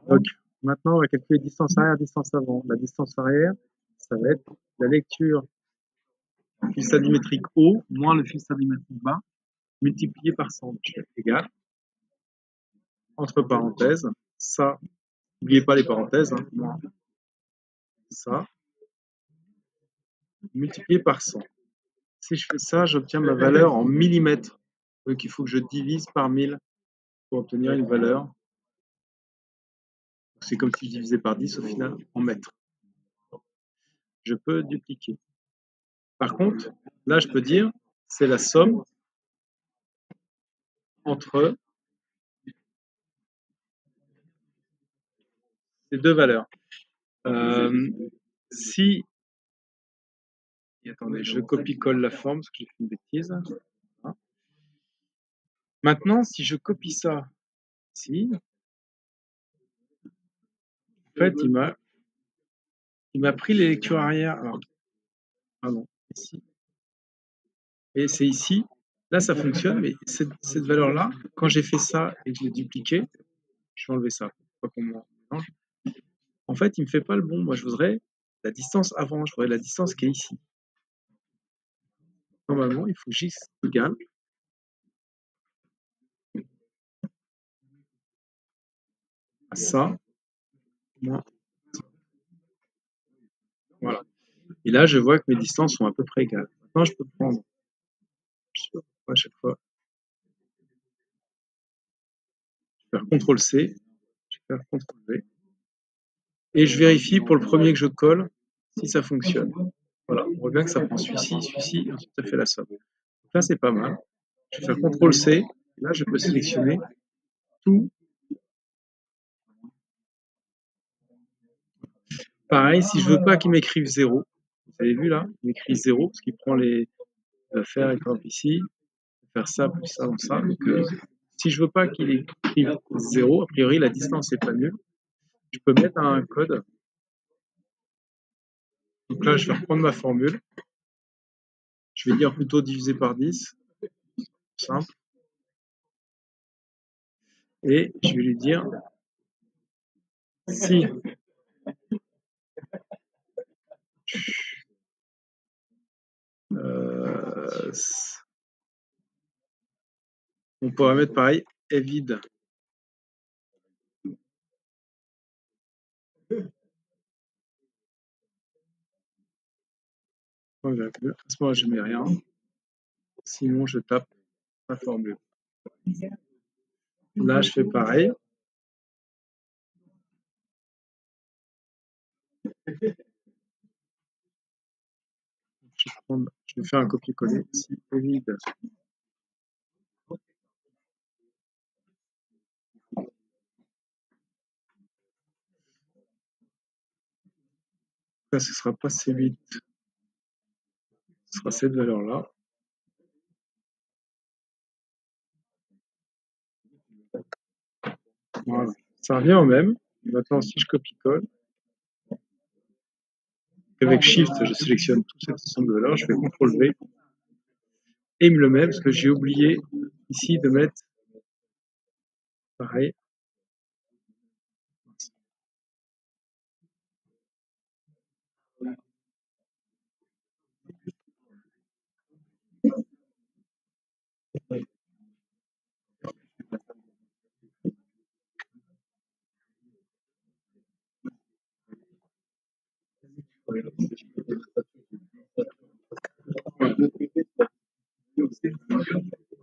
Donc, maintenant, on va calculer distance arrière, distance avant. La distance arrière, ça va être la lecture du fil stadimétrique haut moins le fil stadimétrique bas multiplié par 100. Égal, entre parenthèses, ça, n'oubliez pas les parenthèses, hein, moins ça, multiplié par 100. Si je fais ça, j'obtiens ma valeur en millimètres. Donc, il faut que je divise par 1000 pour obtenir une valeur. C'est comme si je divisais par 10 au final en mètres. Je peux dupliquer. Par contre, là, je peux dire, c'est la somme entre ces deux valeurs. Si, et attendez, je copie-colle la forme parce que j'ai fait une bêtise. Voilà. Maintenant, si je copie ça ici, en fait, il m'a pris les lectures arrière. Alors, pardon, ici. Et c'est ici. Là, ça fonctionne, mais cette valeur-là, quand j'ai fait ça et que je l'ai dupliqué, je vais enlever ça. Pas qu'on mélange. En fait, il me fait pas le bon. Moi, je voudrais la distance avant. Je voudrais la distance qui est ici. Normalement, il faut J égale à ça moins. Voilà. Et là, je vois que mes distances sont à peu près égales. Maintenant, je peux prendre, je sais pas pourquoi à chaque fois, je vais faire CTRL-C, je vais faire CTRL-V, et je vérifie pour le premier que je colle si ça fonctionne. Voilà, on voit bien que ça prend celui-ci, et ensuite ça fait la somme. Donc là, c'est pas mal. Je vais faire CTRL-C, et là, je peux sélectionner tout. Pareil, si je veux pas qu'il m'écrive 0, vous avez vu là, il m'écrit 0, parce qu'il prend les... Il va faire, exemple ici, faire ça plus ça dans ça. Donc, si je veux pas qu'il écrive 0, a priori la distance n'est pas nulle, je peux mettre un code. Donc là, je vais reprendre ma formule. Je vais dire plutôt divisé par 10, simple. Et je vais lui dire si on pourrait mettre pareil, est vide. À ce moment-là, je ne mets rien. Sinon, je tape ma formule. Là, je fais pareil. Je vais faire un copier-coller ici, est vide. Là, ce ne sera pas C8, ce sera cette valeur-là. Voilà, ça revient au même. Maintenant, si je copie-colle, avec Shift, je sélectionne toute cette ensemble de valeurs, je fais CTRL-V, et il me le met, parce que j'ai oublié ici de mettre pareil.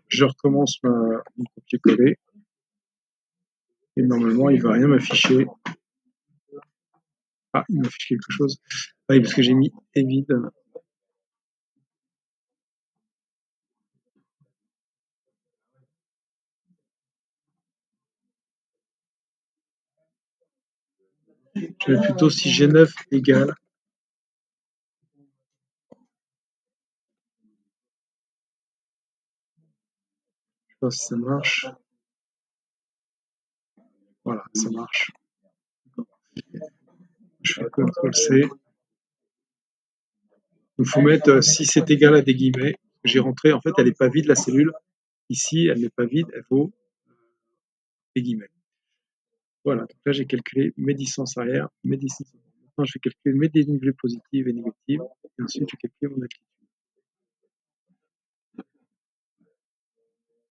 Je recommence mon copier-coller. Et normalement, il ne va rien m'afficher. Ah, il m'affiche quelque chose. Ah oui, parce que j'ai mis est vide. Je vais plutôt si G9 égale. Je sais pas si ça marche. Voilà, ça marche. Je fais CTRL-C. Il faut mettre si c'est égal à des guillemets. J'ai rentré, en fait, elle n'est pas vide la cellule. Ici, elle n'est pas vide, elle vaut des guillemets. Voilà, donc là, j'ai calculé mes distances arrière, mes distances avant. Maintenant, je vais calculer mes dénivelés positives et négatives, et ensuite, je calcule mon altitude.